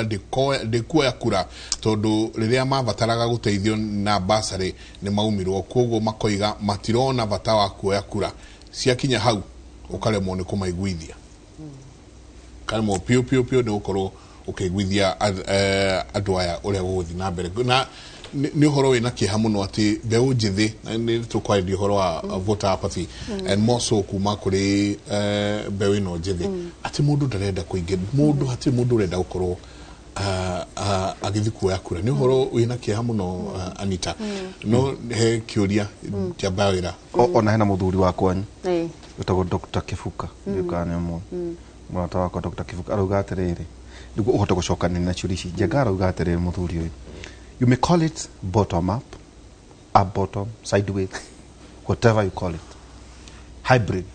kuga ndikuoya kura tondu riria mavataraga guteithio na basari ni maumirwo koguo makoiga matirona bata wa kuoya kura ciakinya hau ukaremwo ni kumaiguithia kalmo pio ni ukorwo ukiguithia andu aya uria guthi na mbere na ni horo wina kiha muno ati beu njithi ni tukwaidi horo wa voter apathy and more so kuma kuri beu ino njithi ati mundu ndarenda kuingia mundu ati mundu urenda ukorwo agithi kuoya kura ni horo wina kiha muno Anita no he kiuria tia bawira ona hena muthuri wakwa utagwo Dr. Kifuka ndikane mu mwana wakwa Dr. Kifuka arauga atiriri niguo uhote gucokana na ciurici njenga arauga atiriri muthuri uyu you may call it bottom up bottom sideways whatever you call it hybrid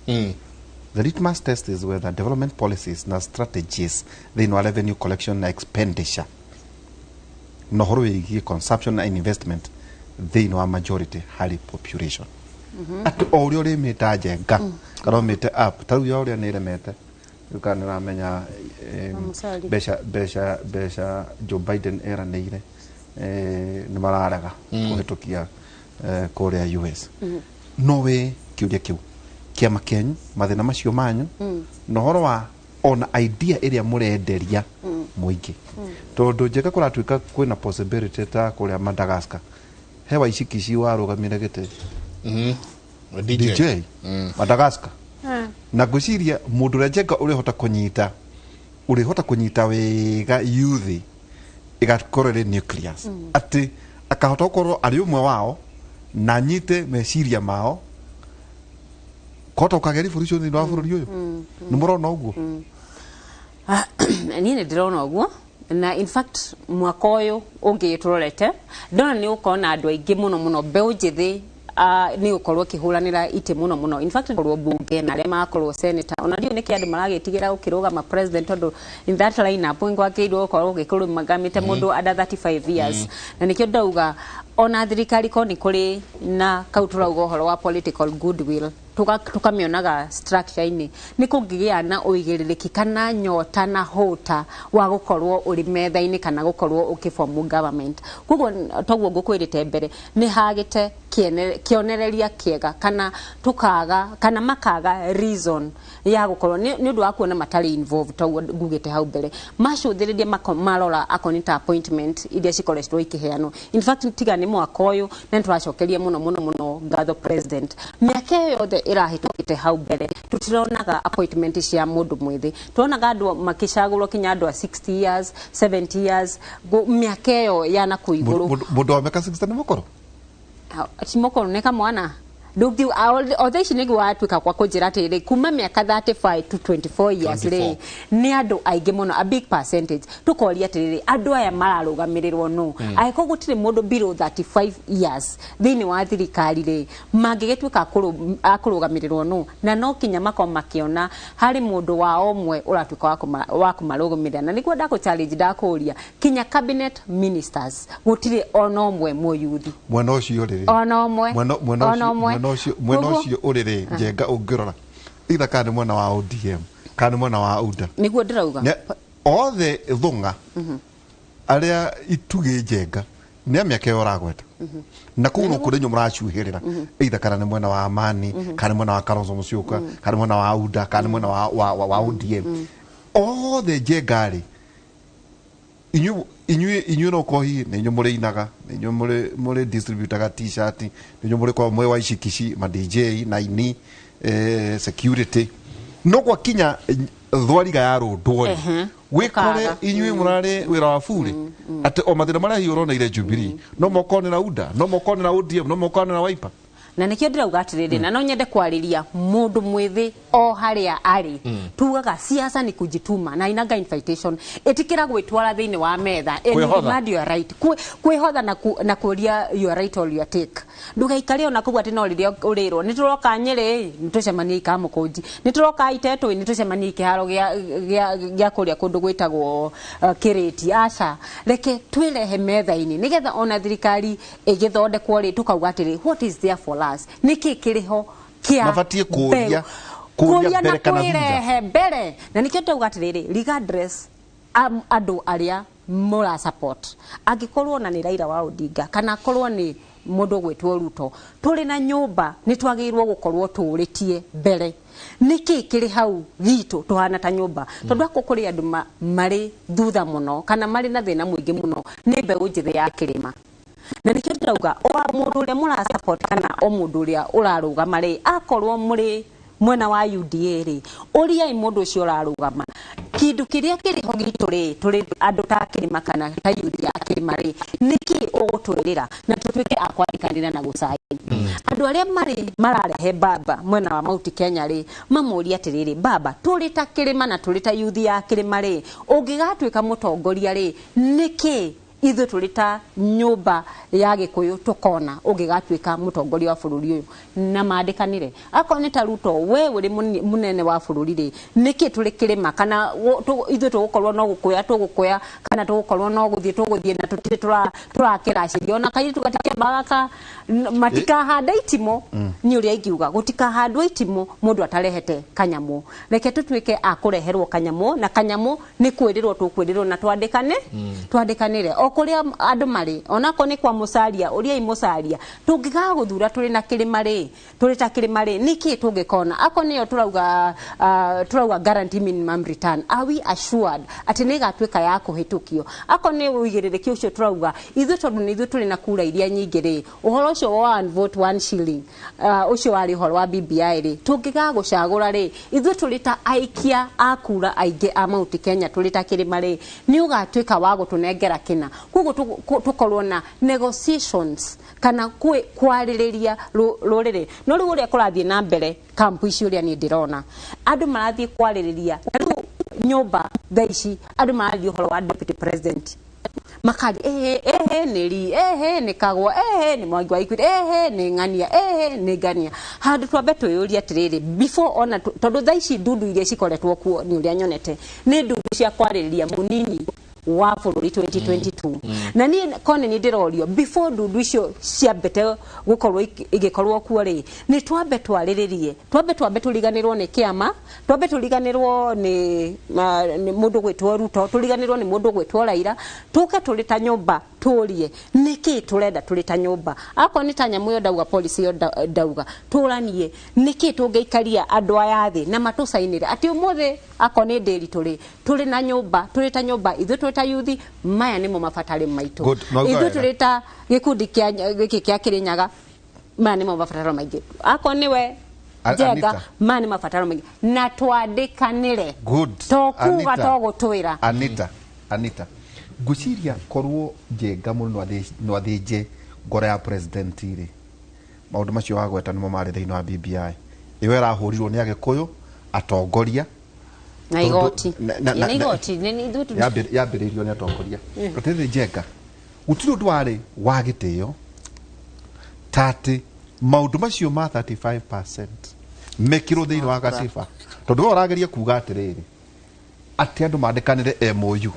the litmus test is whether development policies na strategies they know revenue collection na expenditure no horwe consumption and investment they know a majority highly population at all ri meta jenga karo meta up taru yo ri ne meta ukana ramenya besha Joe Biden era neire ni mararaga kuhitukia Korea US no we kiuria kiu kiama kenyu mathina macio manyu no horo wa ona idea iria murenderia muingi tondu njeka kuratuika kwina possibility ta kuria Madagascar hewa icikici warugamire gite DJ Madagascar na guciria mundu rejeka urihota kunyita wega youth igakorere nucleus ati akahota gukorwo ari umwe wao na nyite meciria mao kota ukageri furisho ni wa bururi uyu ni murona uguo ni ndirona uguo na in fact mwaka uyu ungiturorete ndona ni ukona andu aingi muno beu njithi ni ukorwo kihuranira ite muno in fact korwo bunge na rema akorwo senator ona dio niki andu maragetigira ukirugama president tondu in that line up ngwa kiido ukorwo gikuru magamite mundu under 35 years na nikio ndauga ona thirikari ko ni kuri na kautura ugohoro wa political goodwill tukamionaga structure ini ni kungigia na uigiririki kana nyota na hota wa gukorwo uri metha-ini kana gukorwo ukiform government kugo toguo ngukwirite mbere ni hagite kionereria kiega kana tukaga kana makaga reason ya gukorwo ni undu wa kuona matari involved toguo ngugite hau mbere macuthiririe marora akonita appointment iria cikoretwo ikiheano in fact tiga ni mwaka uyu na turacokerie muno ngatho president miaka yothe irahitukite hau mbere tutironaga appointment cia mundu mwithi turonaga andu makicagurwo kinya andu 60 years 70 years miaka yo yana kuiguru mundu wa miaka 60 ni mukoro chimokoro neka mwana Dugi although shinigi watuika kwa kujira tiri kuma miaka 35 to 24 years le ni andu aige muno a big percentage tukoria tiri andu aya mararugamirirwo no aiko gutire mundu below 35 years thini wa thirikari le mangigetuika akurugamirirwo no na no kinya mako makiona hari mundu wa omwe uratuika wa kumarugumirira na niguo ndako challenge ndakuria kinya cabinet ministers gutire ona omwe moyuthi mwana ucio riri ona omwe mwena ucio urire njenga ungirora itha kana mwena wa ODM kana mwena wa UDA niguo ndirauga othe thunga aria itugi njenga ni miaka yoragweta na kuno kuri nyu muracuhirira itha kana ni mwena wa Amani kana mwena wa Kalonzo Musyoka kana mwena wa UDA kana mwena wa ODM othe njengari inyu no kohi ne nyumure inaga ne nyumure distributaga t-shirt ne nyumure kwa mwe wa ishikishi ma DJ na ini security no kwa kinya thwariga ya rundwe wikore inyu murare wira wa furi ate o mathina maria hiurona ile Jubilee no mokone na UDA no mokone na ODM no mokone na Wiper na nikio ndirauga atiriri na no nyende kwariria mundu mwithi o haria ari tugaga siasa ni kujituma na inaga invitation etikira gwitwara thiini wa metha and you right kwihotha na kuria you right or you take nduga ikari ona kuwa tino riria urirwo nituroka Nyeri nitucemanie ka mukunji nituroka Iteto nitucemanie kiharo gia kuria kundu gwitagwo kiriti aca reke twirehe metha-ini nigetha ona thirikari igithondekwo ri tukauga atiri what is there for us niki kiriho kia mabatie kuria mbere kana thutha mbere na nikio tuga atiriri regardless andu aria mura support agikorwo na ni Raila wa Odinga kana korwo ni mundu gwitwo Ruto turi na nyumba ni twagirwo gukorwo turitie mbere niki kiri hau gitu tuhana ta nyumba tondu akukuri andu mari thutha muno kana mari na thina mwingi muno ni mbeu njithe ya kirima na nikio ndauga o mundu uria mura support kana o mundu uria urarugama ri akorwo muri mwena wa UDA ri uria mundu ucio urarugama kindu kiria kiri ho gitu ri turi andu ta kirima kana ta UDA kirima ri niki ugutwirira na tutwike akwandikana na gusaini andu aria mararehe baba mwena wa Mount Kenya ri mamuria atiriri baba turi ta kirima na turi ta youth ya kirima ri ungigatwika mutongoria ri niki ithu turita nyumba ya Gikuyu tukona ungigatwika mutongoria wa bururi uyu na mandikanire akone ta Ruto we uri munene wa bururi ri niki turi kirima kana ithu tugukorwo no gukuya kana tugukorwo no guthie na tutire turakiracirio na kai tugatike bagaka matika handa itimo ni uria ingiuga gutika handwa itimo mundu atarehete kanyamu reke tutwike akureherwo kanyamu na kanyamu ni kwirirwo tukwirirwo na twandikanire okuria andu mari onako ni kwa musaria uria imusaria tungiga guthura turi na kirima ri turi ta kirima ri niki tungikona ako niyo turauga guarantee minimum return are we assured ati ni gatwika ya kuhitukio ako ni uigiririki ucio turauga ithu tondu ni ithu turi na kura iria nyingi ri uhoro ucio wa one vote 1 shilling ucio wari uhoro wa BBI ri tungiga gucagura ri ithu turi ta aikia akura aingi a Mount Kenya turi ta kirima ri ni ugatwika wa gutunengera kina kugo tukorwo na negotiations kana kwaririria rurire no riu uria kurathie na mbere kampu ici uria ni ndirona andu marathie kwaririria nyumba thaici andu marathie horo wa deputy president makadi ni kagwa ni Mwangi wa Equity ni ngania ni ngania handu twambe tuyuria atiriri before ona tondu thaici ndundu iria cikoretwo kuo ni uria nyonete ni ndundu cia kwaririria munini wa bururi 2022 na ni kone ni ndirorio before ndundu icio ciambete gukorwo igikorwo kuo ri ni twambe twariririe twambe tuliganirwo ni kiama twambe tuliganirwo ni mundu gwitwo Ruto tuliganirwo ni mundu gwitwo Raila tuke tulita nyumba turie niki turenda tulita nyumba ako ni tanya muyo ndauga policy yo ndauga turanie niki tungeikaria andu aya thi na matusainire ati umuthe ako ni ndiri turi na nyumba tulita nyumba ithu tulita youth maya nimo mafatari maitu ithu tulita gikundi kia Kirinyaga maya nimo mafatari maingi ako niwe Jega mani mafataro maingi na twandikanire tokuga togutwira Anita guciria korwo Jega muno no athije ngora ya president iri maundu macio wagweta nimo mari thiini wa BBI iwe rahurirwo ni Agikuyu atongoria na igoti yambiririo ni atongoria rutithi Jega gutiro ndwari wa gitio tati maundu macio ma 35% mekiro thiini wa gatiba tondu urageria kuga atiriri ati andu mandikanire MOU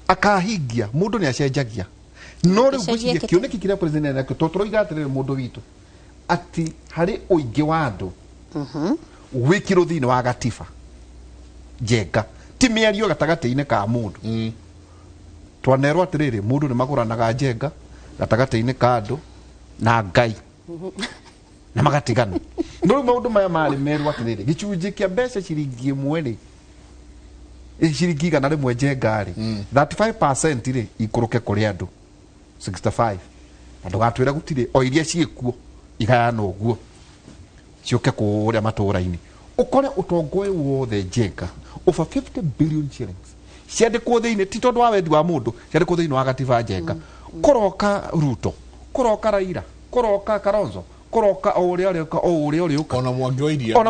akahingia mundu ni acenjagia no riu guciria kioneki kiria president nake totoroiga atiriri mundu witu ati hari uingi wa andu wikiro thiini wa gatiba Jega ti miario gatagati-ini ka mundu twanerwo atiriri mundu ni maguranaga Jega gatagati-ini ka andu na Ngai na magatigana no maundu maya mari merwa atiriri gicunji kia mbeca ciringi imwe ri ciringi igana rimwe Jega ri 35% ri ikuruke kuri andu 65 andu gatwira gutire o iria ciekuo igayana uguo cioke kuria matura-ini ukore utongoe wothe Jega over 50 billion shillings ciandikwo thiini ti tondu wa wendi wa mundu ciandikwo thiini wa gatiba Jega kuroka Ruto kuroka Raila kuroka Kalonzo kuroka uria uka ona Mwangi wa Iria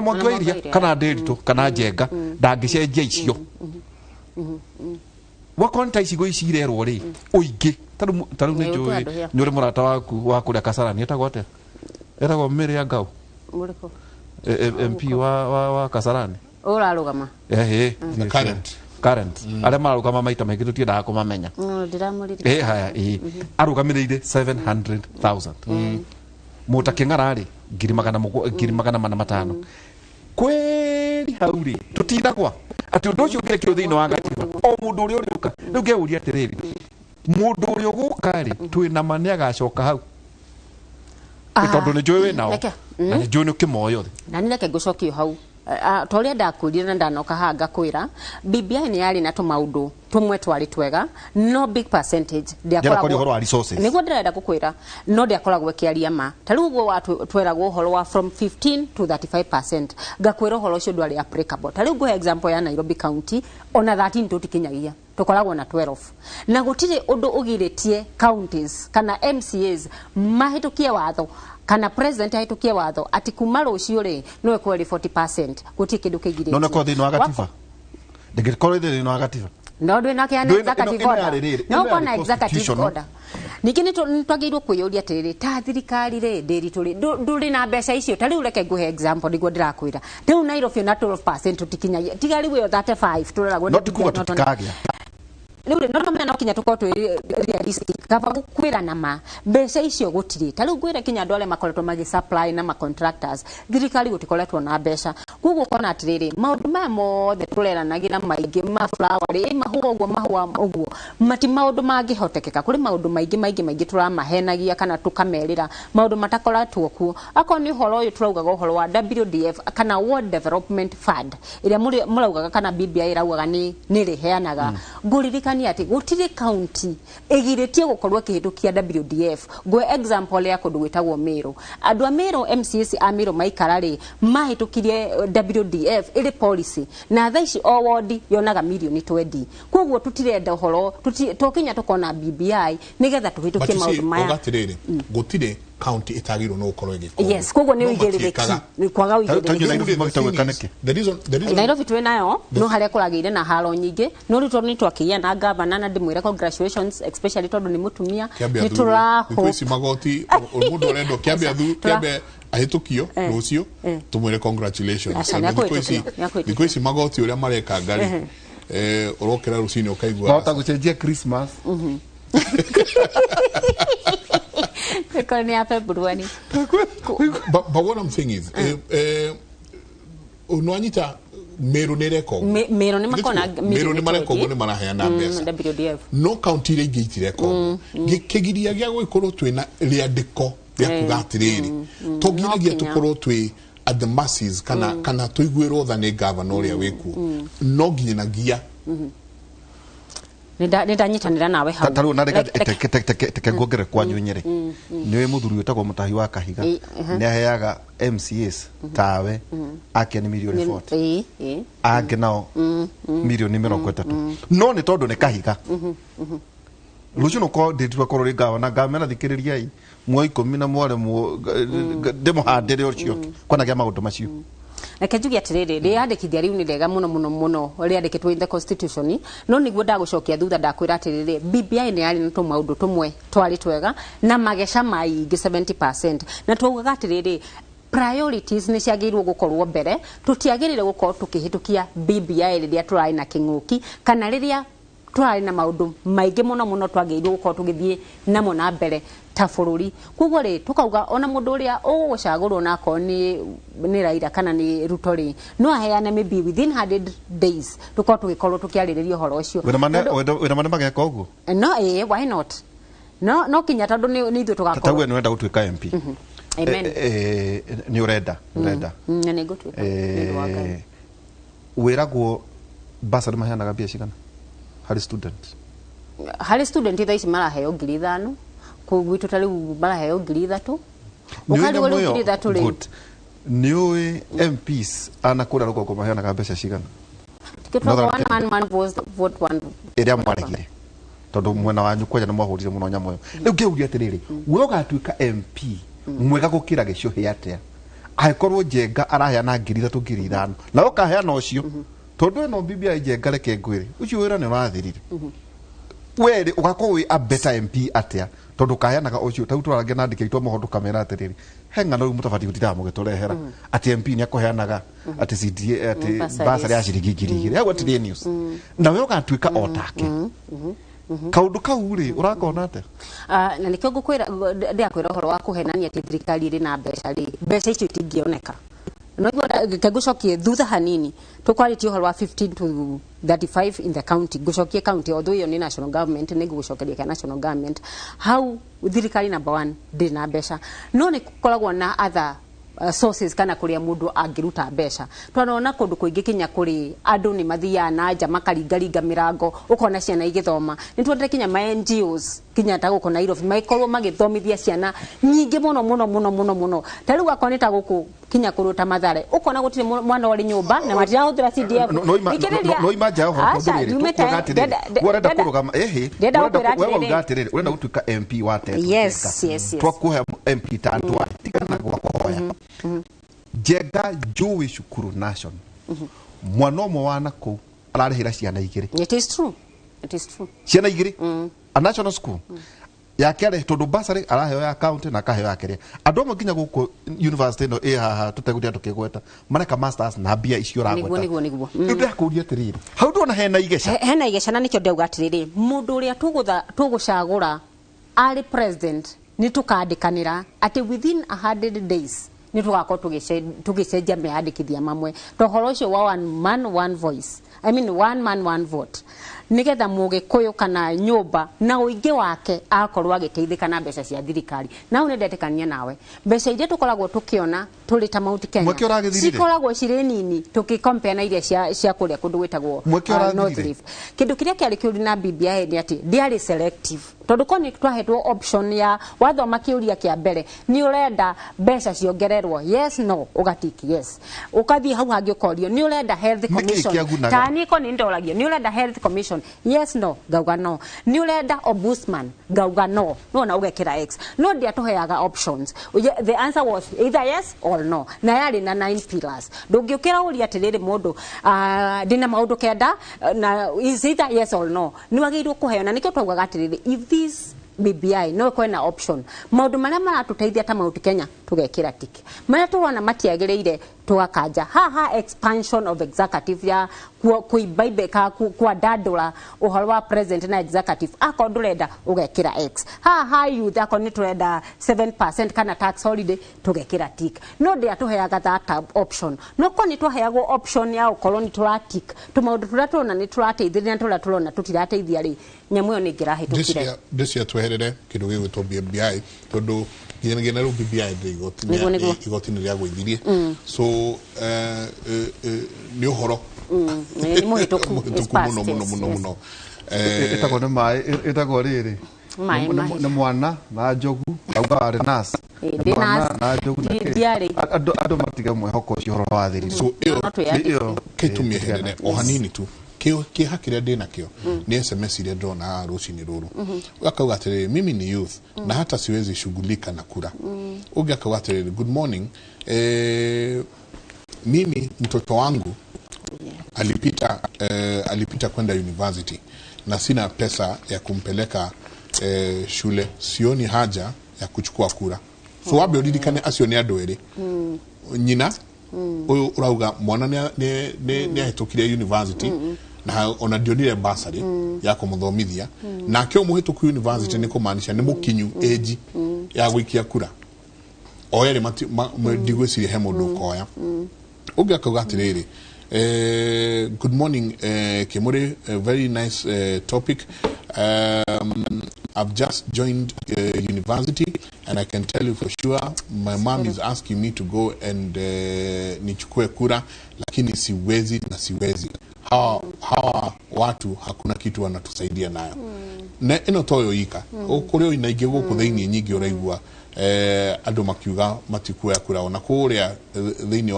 kana Nderitu kana Jega ndangicenjia icio wakonta icigo icirerwo ri uingi taru ni njui nyuri murata waku wa kuria Kasarani etagwo Mary Angau muriko MP wa Kasarani urarugama current aria marugama maita maingi tutiendaga kumamenya ndiramurire haya arugamirire 700,000 muta king'ara ri 500,000 kwi atiriri hauri tutindagwa ati undu ucio ngekio thiini wa gatiba o mundu uria uriuka riu ngeuria atiriri mundu uria uguka ri twina mane agacoka hau tondu ni njui winao na ni njui ni ukimoyo na ni reke ngucokio hau toria ndakwirire na ndanoka hanga kwira BBI ni yari na tumaudu tumwe twari twega no big percentage ndiakoragwo horo wa resources niguo ndirenda gukwira no ndiakoragwo kiaria ma tariu guo watu tweragwo horo wa from 15 to 35% ngakwira horo ucio ndwari applicable tariu guo example ya Nairobi county ona 13 tutikinyagia tukoragwo na 12 na gutire undu ugiritie counties kana MCAs mahitukie watho kana president ahitukie watho ati kuma rucio ri no ekweri 40% gutie kindu kigirite no ko thini wa gatiba ndingikore thini wa gatiba no ndwe na kiana executive order no kona executive order nikini twagirwo kwiyuria atiriri ta thirikari ri ndiri turi nduri na mbeca icio tari ureke nguhe example niguo ndirakwira riu Nairobi na 12% tutikinyagia tigari we 35 turaragwo no tikuwa tutikagia riu no mena kinya tukoo twi realistic kaba kwira na ma mbeca icio gutiri tariu ngwire kinya ndole makoretwo magi supply na ma contractors thirikari gutikoretwo na mbeca kuguo kona atiriri maundu ma mothe tureranagira maingi ma flower ri mahuwa uguo mati maundu mangihotekeka kuri maundu maingi turamahenagia kana tukamerira maundu matakoratwo kuo akoni horo uyu turaugaga horo wa WDF kana World Development Fund iria muraugaga kana BBI iraugaga ni riheanaga nguririkani ati gutire county igiritie gukorwo kihitukia WDF gwe example ya kundu gwitagwo Meru andu a Meru MCS a Meru maikara ri mahitukirie WDF iri policy na thaici o ward yonaga milioni 20 koguo tutirenda horo tukinya tukona BBI nigetha tuhitukie maundu maya ugatiriri gutire county itagirwo no gukorwo igikora yes koguo ni uigiriki ni kwaga uigiriki Nairobi twe nayo no haria kuragire na haro nyingi no rito ni twakiya na governor na ndimwire congratulations especially tondu ni mutumia ni turaho kwisi magoti mundu arendo kiambe ahitukio rucio tumwire congratulations kwisi magoti uria mareka ngari urokera rucini ukaigua bota gucenjia Christmas because ni February but what I'm saying is unwanyita Meru ni reko Meru ni makona Meru ni mareko ni maraheana mbeca WDF no county ire ingitire ko gikigiria gya gwikorwo twina riandiko rya kugatiriri togiragia tukorwo twi at the masses kana tuigwirwo tha ni governor uria wiku no nginyagia ndanyitanira nawe hau taru na rega teke ngongere kwanyu nyere niwe muthuri wetagwo mutahi wa kahiga ni aheaga MCS tawe ake ni milioni 40 ake nao milioni 30 no ni tondu ni kahiga rucio no ko nditwa korori gawa na gamena thikiriria mwai 10 na mware mu demo handire ucio kona gya maundu macio Kejugi atiriri riandikithia riu ni rega muno riandikitwo in the constitution no niguo ndagucokia thutha ndakwira atiriri BBI ni ari ntu maundu tumwe twari twega na magesha maingi 70% na twaugaga atiriri priorities ni ciagirwo gukorwo mbere tutiagirire gukorwo tukihitukia BBI riria turai na kinguki kana riria twari na maundu maingi muno twagirwo gukorwo tugithie namo na mbere ta bururi kuguo ri tukauga ona mundu uria ugucagurwo nako ni Raila kana ni Ruto ri no aheane maybe within 100 days tukorwo tugikorwo tukiaririria horo ucio wena mane mageka uguo no why not no kinya tondu ni ithu tugakorwo tawe ni wenda gutuika MP amen ni urenda ni gutuika wiragwo basari maheanaga mbia cigana hari student thaici maraheo 5,000 kugwitu tari maraheo 3,000 ukari wali 3,000 ri niwe MPs ana kura roko maheanaga mbeca cigana kitwa one man vote one iria mwarigire tondu mwena wanyu kwaja na mwahurire muno nyamoyo riu ngeuria atiriri we ugatuika MP mwega gukira gicuhi atia aikorwo njenga araheana 3,000 na ukaheana ucio tondu eno BBI njenga reke ngwire ucio wira ni urathirire weri ugakorwo wi a better MP atia tondu kaheanaga ucio tau turarangia na ndike itwa mohondo kamera atiriri henga no mutabati gutira mugetorehera ati MP ni akuheanaga ati CDA ati basari ya ciringi 2,000 yago ati news na we ugatuika otake kaundu kauri urakona ate na nikyo ngukwira ndiakwira horo wa kuhenania ati thirikari ri na mbeca ri mbeca icio itingioneka no kagucokie thutha hanini tukwariti uhoro wa 15 to 35 in the county gucokie county although yo ni national government ni gucokeria ka national government how thirikari number 1 ndina mbeca no ni koragwo na other sources kana kuria mundu angiruta mbeca twanona kundu kuingi kinya kuri andu ni mathia na nja makaringaringa mirango ukona ciana igithoma ni twendete kinya ma NGOs kinya ta guko Nairobi maikorwo magithomithia ciana nyingi muno tariu akoneta guku kinya kuruta Mathare ukona gutire mwana uri nyumba na matira huthira CDF no imanja ho urenda kurugama wewe ugatirire urenda gutuika MP wa Tetu yes twakuhe MP tantu atigana gwakoya Jega Joey Shukuru Nation mwana omwe wana ku ararihira ciana igiri it is true ciana igiri a national school ya kere tondu basari araheo ya account na kaheo ya kere andu amwe nginya guku university no haha tutegutia tukigweta mareka masters na bia icio ragweta niguo ndu akuria tiriri hau ndona hena igeca na nikyo ndauga atiriri mundu uria tugucagura ari president ni tukandikanira ati within 100 days ni tugako tugicenjia meandikithia mamwe tohoro ucio wa one man one voice one man one vote nigetha mugikuyu kana nyumba na uingi wake akorwo agiteithika na mbeca cia thirikari na unendetekania nawe mbeca ire tukoragwo tukiona tuli ta Mount Kenya cikoragwo cire nini tukicompare na iria cia kuria kundu gwitagwo North Rift kindu kiria kiari kiuri na BBI ni ati diary selective tondu koni twahetwo option ya wathoma kiuria kia mbere ni urenda mbeca ciongererwo yes no ugatiki yes ukathi hau hangi ukorio ni urenda health commission tani koni ndoragio ni urenda health commission yes no gauga no ni urenda ombudsman gauga no na ugekira x no dia tuheaga options the answer was either yes or no na yari na 9 pillars ndungiukira uria atiriri mundu dina maundu kenda na is either yes or no ni wagirwo kuheo na nikyo twaugaga atiriri if this BBI no kwena option maundu maria maratuteithia ta Mount Kenya tugekira tiki maria turona matiagireire tugakanja haha expansion of executive ya kuibaibeka kwa dadula uhoro wa president na executive akondurenda ugekira x haha youth akoni turenda 7% kana tax holiday tugekira tik no dia tuheaga that option no koni tuheagwo option ya ukoloni turatik tumaundu turia turona ni turateithia na turona tutirateithia ri nyamu yo ni ngirahitukire ndisia tweherere kindu gigwitwo BBI tondu ngena ru BBI igotini ria gwithirie so ni uhoro ni muhituku muno etagwo ni mai etagwo riri ni mwana na njogu auga ari nas na njogu andu matiga mwihoko ucio horo wa thiri so iyo kitumie herere o hanini tu kio hakira ndina kio ni SMS ile ndona rucini ruru ukauga atiriri mimi ni youth na hata siwezi shughulika na kura ukauga atiriri good morning mimi mtoto wangu alipita kwenda university na sina pesa ya kumpeleka shule sioni haja ya kuchukua kura so wabe odidikane asio ni adwere nyina uyu urauga mwana ni ahitukire university na ona dionire basari ya kumuthomithia na kyo muhituku university ni kumaanisha ni mukinyu age ya gwikia kura oyere digwecirie he mundu koya ugakauga atiriri good morning Kimuri, very nice topic. I've just joined university and I can tell you for sure my mom is asking me to go and nichukue kura lakini siwezi hawa watu hakuna kitu wanatusaidia nayo na ino toyo ika kurio inaige guku thiini nyingi uraigua andu makiuga matikue kura ona kuria thiini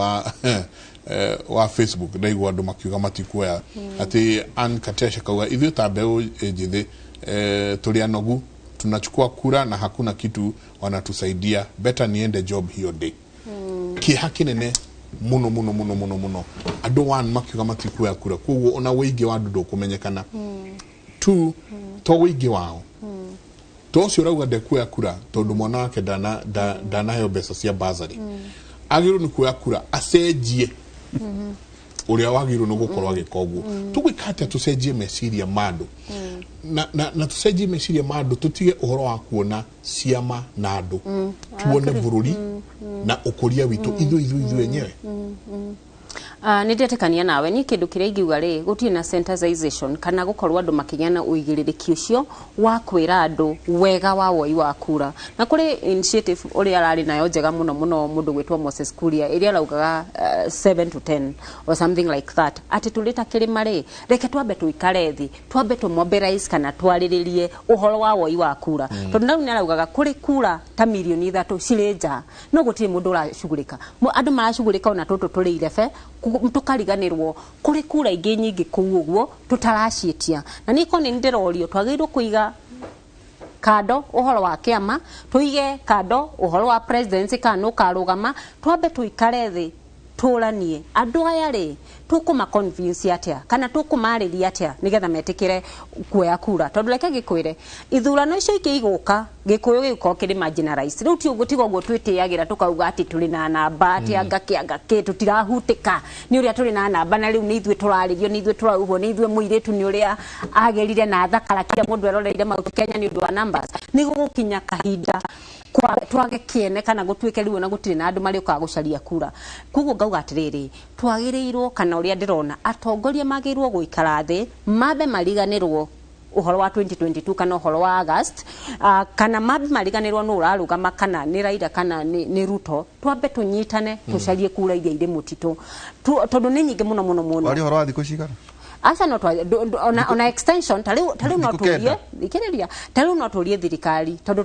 wa Facebook ndaigua andu makiuga matikue ati ankatesha kauga ithio tabeu jithi tuli anogu tunachukua kura na hakuna kitu wanatusaidia better niende job hiyo day kihaki nene muno andu wan makiuga matikue kura kuguo ona wige wa andu ndukumenyekana tu to wige wao to cio rauga ndekuya kura tondu mwana wake ndanaheyo mbeca cia bazari agiru ni kuya kura acenjie uria wagiru no gukorwa gikoguo tugwikate tucenjie meciria mandu na tucenjie meciria ma andu tutige uhoro wa kuona ciama na andu tuone bururi na ukuria witu ithu enyewe. Nä ndetekania nawe ni kä ndå kä rä a ingiuga rä gå na sensitization kana gå korwo andå makä na å igä rä rä ki å cio wa kwä ra andå wega wa woi wa kura na kå rä initiative å rä a ararä nayo njega må no må ndå gwä two Moses Kuria ä rä a araugaga 7 to 10 or something like that atä tå rä ta kä rä ma rä reke twambe tå ikare thä twambe tå mobilize kana twarä rä rie å horo wa woi wa kura tondå nau nä araugaga kå rä kura ta mirioni 3 cirä nja no gå tirä må ndå å racugå rä ka andå maracugå rä ka ona tå tå tå rä irebe tukariganirwo kuri kura ingi nyingi kuu uguo tutaraciitia na niko ni ndirorio twagirwo kuiga kado uhoro wa kiama tuige kado uhoro wa presidency kana ukarugama twambe tuikare thi turanie andu aya ri tukuma convince atia kana tukumariria atia nigetha metikire kuoya kura tondu reke gikwire ithurano icio ikiguka gikuyu giko kiri marginalized riu ti uguo tigo uguo twitiagira tukauga ati turi na namba ati angaki tutirahutika ni uria turi na namba na riu ni ithue turaririo ni ithue turaugo ni ithue muiritu ni uria agerire na thakara kira mundu eroreire mautu Kenya ni undu wa numbers ni gukinya kahinda kwa twage kiene kana gutwike riu na gutire na andu mari ukaga gucaria kura kuguo ngauga atiriri twagirirwo kana uria ndirona atongoria magirwo guikara thi mabe mariganirwo uhoro wa 2022 kana uhoro wa August kana mabe mariganirwo no urarugama kana ni Raila kana ni Ruto twambe tunyitane tucarie kura iria iri mutito tondu ni nyingi muno wali uhoro wa thiku cigana asa no ona extension tariu no turie ikiriria tariu no turie thirikari tondu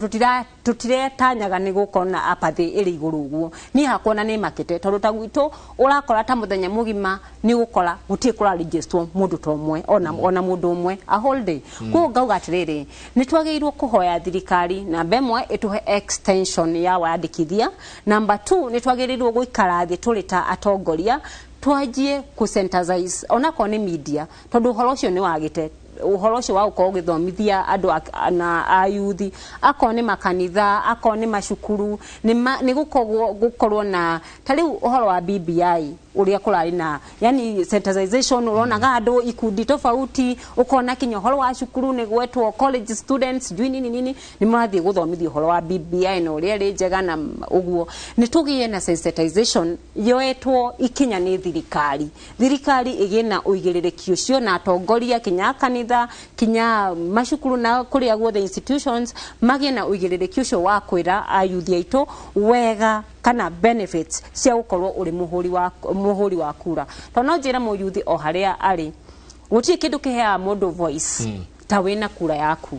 tutire tanyaga ni gukona apathi iri iguru uguo ni hakona ni makete tondu tagwitu urakora ta muthenya mugima ni gukora gutie kura register mundu tomwe ona mundu umwe a whole day ko ngauga atiriri ni twageirwo kuhoya thirikari na bemwe ituhe extension ya wandikithia number 2 ni twagerirwo guikara thi turita atongoria twajie kusensitize ona kone media tondu uhoro ucio ni wagite uhoro ucio wa uko githomithia andu na ayuthi akone makanitha akone mashukuru ni gukorwo na tari uhoro wa BBI uria kurari na yani sensitization urona andu ikundi tofauti ukona kinya uhoro wa shukuru ni gwetwo college students jui nini ni marathie guthomithia uhoro wa BBI na uria ri njega na uguo ni tugie na sensitization yoetwo ikinya ni thirikari igina uigiririki ucio na atongoria kinya kanitha kinya mashukuru na kuria guothe institutions magina uigiririki ucio wa kwira ayuthi aitu wega kana benefits cia gukorwo uri muhuri wa kura tono njira muyuthi o haria ari guti kindu kihea mundu voice ta wina kura yaku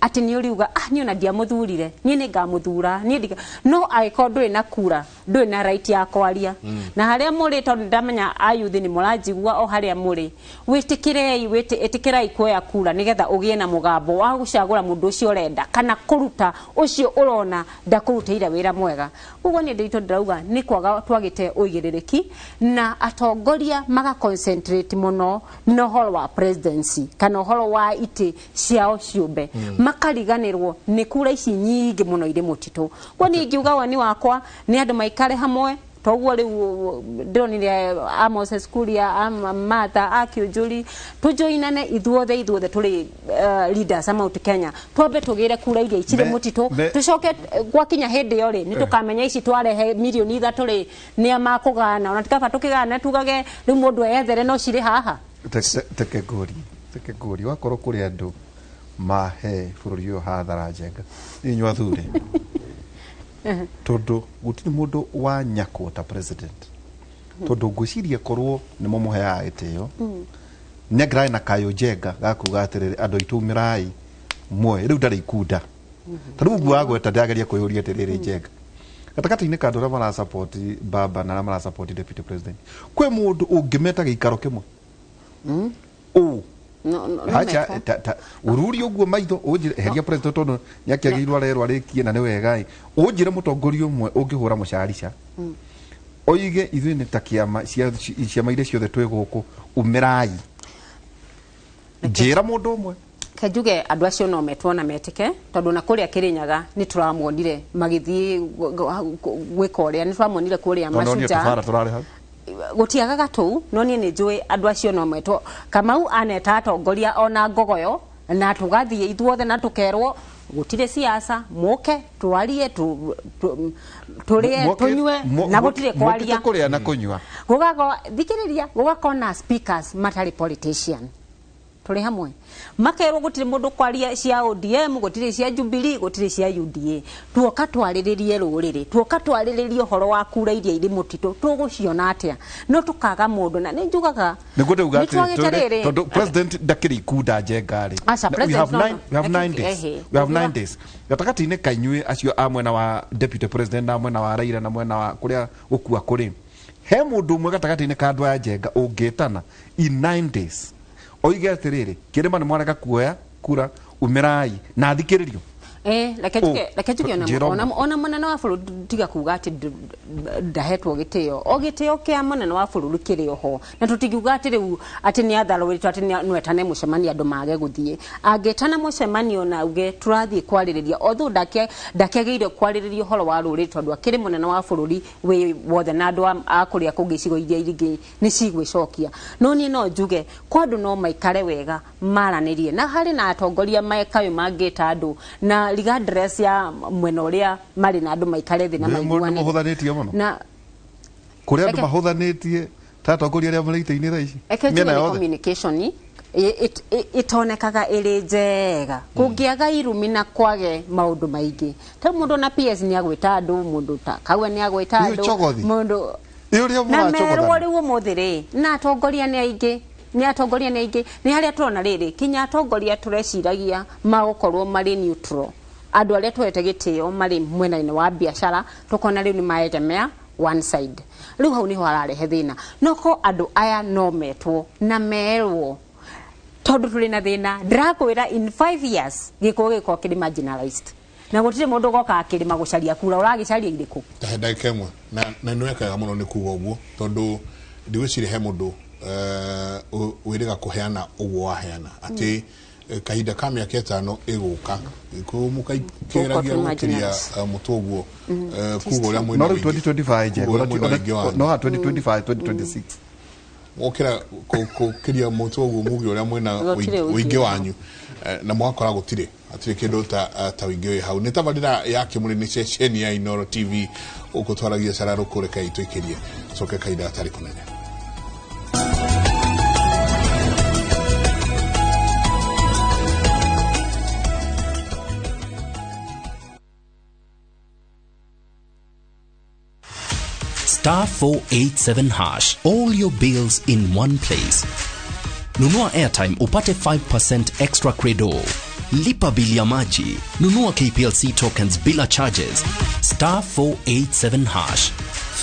ati ni uriuga ni ona dia muthurire ni ngamuthura ni no aiko nduri na kura nduri na right ya kwaria na haria muri tondu ndamenya ayuthi ni muranjigua o haria muri witikirei itikirai kuoya kura nigetha ugie na mugambo wa gucagura mundu ucio urenda kana kuruta ucio urona ndakurutira wira mwega uguo ni ndito ndirauga ni kwaga twagite uigiririki na atongoria maga concentrate muno no horo wa presidency kana horo wa iti ciao ciumbe makariganirwo ni kura ici nyingi muno iri mutito kwa ni ngiuga wani wakwa ni andu maikare hamwe toguo riu ndonire Moses Kuria Martha Akiujuri tujoinane ithuothe turi leaders amount Kenya twambe tugire kura iria icire mutito tucoke gwa kinya hindi yo ri ni tukamenya ici twarehe milioni 3 ri ni amakugana ona tikaba tukigana tugage riu mundu ethere no cire haha tekegori wakorwo kuri andu mahe bururi yo hathara njenga inywa thure tondu gutiri mundu wa nyako ta president tondu ngwiciria korwo ni mumuheaga gitio nyagra na kayo njenga gakuga atiriri andu itumirai mwe riu ndari ikunda tondu guo agweta ndageria kuyuria atiriri njenga katakati-ini ka andu aria mara support baba na aria mara support deputy president kwe mundu ungimeta giikaro kimwe acha ururi uguo maitho ujire heria president tondu nyakiagirwa rero arikie na ni wega ujire mutongoria umwe ungihura mucarica oige ithuĩ nĩ ta kĩama ciama iria ciothe twĩ gũkũ umirai njĩra mũndũ ũmwe kajuge andu acio no metwo na metike tondu na kuria Kirinyaga ni turamonire magithii gwika uria ni turamonire kuria macuja gutiagaga tu no ni njui andu acio no metwo Kamau aneta atongoria ona ngogoyo na tugathie ithuothe na tukerwo gutire siasa muke twarie turie tunywe na gutire kwaria kuria na kunywa gugako thikiriria gugakona speakers matari politician tuli hamwe makerwo gutire mundu kwaria cia ODM gutire cia Jubilee gutire cia UDA tuoka twariririe ruriri tuoka twariririe horo wa kura iria iri mutito tuguciona atia no tukaga mundu na ni njugaga nigude ugati tondu president ndakiri ikunda njengari we have 9 days we have 9 days gatakati ni kanywe acio amwe na wa deputy president na amwe na wa Raila na mwena wa kuria ukua kuri he mundu mwe gatakati ni kandu ya njenga ungetana in 9 days oige atiriri kirima ni mwarega kuoya kura umirai na thikiririo leke tuge ona munene wa bũrũri tiga kuga ati ndahetwo gitio o gitio kia munene wa bũrũri kiri ho na tutigiuga ati riu ati ni atharo witu ati ni nwetane mucemania andu mage guthie angetana mucemanio na uge turathie kwaririria othu ndakiageire kwaririria horo wa rũrĩrĩ tondu akiri munene wa bũrũri we wothe na andu akuria kugicigo iria ingi ni cigwicokia no ni no njuge kwandu no maikare wega maranirie na hari na atongoria maikayo mangita andu na regardless ya mwena uria mari na andu maikare thi na maiguane na kuria andu mahuthanitie tatongoria aria marite-ini thaici miena yothe communication itonekaga iri njega kungiaga irumi na kwage maundu maingi ta mundu na PS ni agwita andu mundu ta kawe ni agwita andu mundu na merwo riu muthiri na atongoria ni aingi ni atongoria ni aingi ni haria turona riri kinya atongoria tureciragia magukorwo mari neutral andu aria twete gitio mari mwena-ini wa biashara tukona riu ni maetemea one side riu hau niho ararehe thina noko andu aya no metwo na merwo tondu tuli na thina ndirakwira in 5 years giko kiri marginalized na gutire mundu goka akirima gucaria kura uragicaria iriku tahenda kemwe na nwekaga muno ni kuga uguo tondu ndigwicire he mundu wiriga kuheana uguo waheana ati kahinda ka miaka 5 iguka ikumuka ikiragia gukiria mutoguo kugo ria mwina no 2025 je no 2025 2026 okira kukiria mutoguo mugi ria mwina uingi wanyu na mwakora gutire atire kindu ta wingi hau ni tabarira ya Kimuri ni session ya Inoro TV ukutwaragia sararo kureka itwikirie soke kaida atari kunene. *487#. All your bills in one place. Nunua airtime upate 5% extra credo. Lipa bili ya maji. Nunua KPLC tokens bila charges. *487#.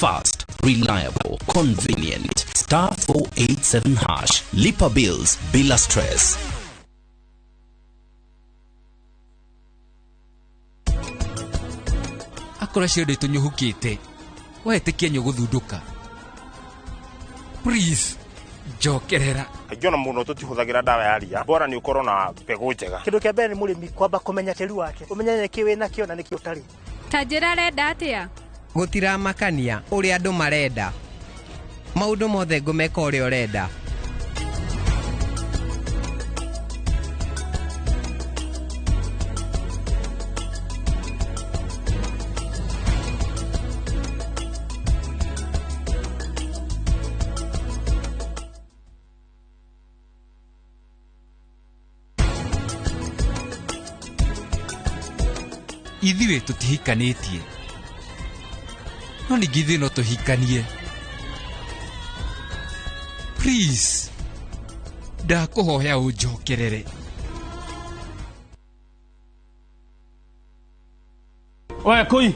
Fast, reliable, convenient. *487#. Lipa bills bila stress. Akora ciondo itunyuhukite. Wetikia nyuguthunduka. Please. Jokerera. Ngiona muno tutihuthagira dawa ya ria. Bora ni ukorwo na pegu njega. Kindu kia mbere ni murimi kwamba kumenya tiri wake. Umenye kiwi na kio na nikio tari. Tajira renda atia? Gutira makania uri andu marenda. Maundu mothe ngumeka uri urenda. Ithiwe tutihikanitie. No ningithe no tuhikanie. Please. Ndakuhoya unjokerere. Oya koi.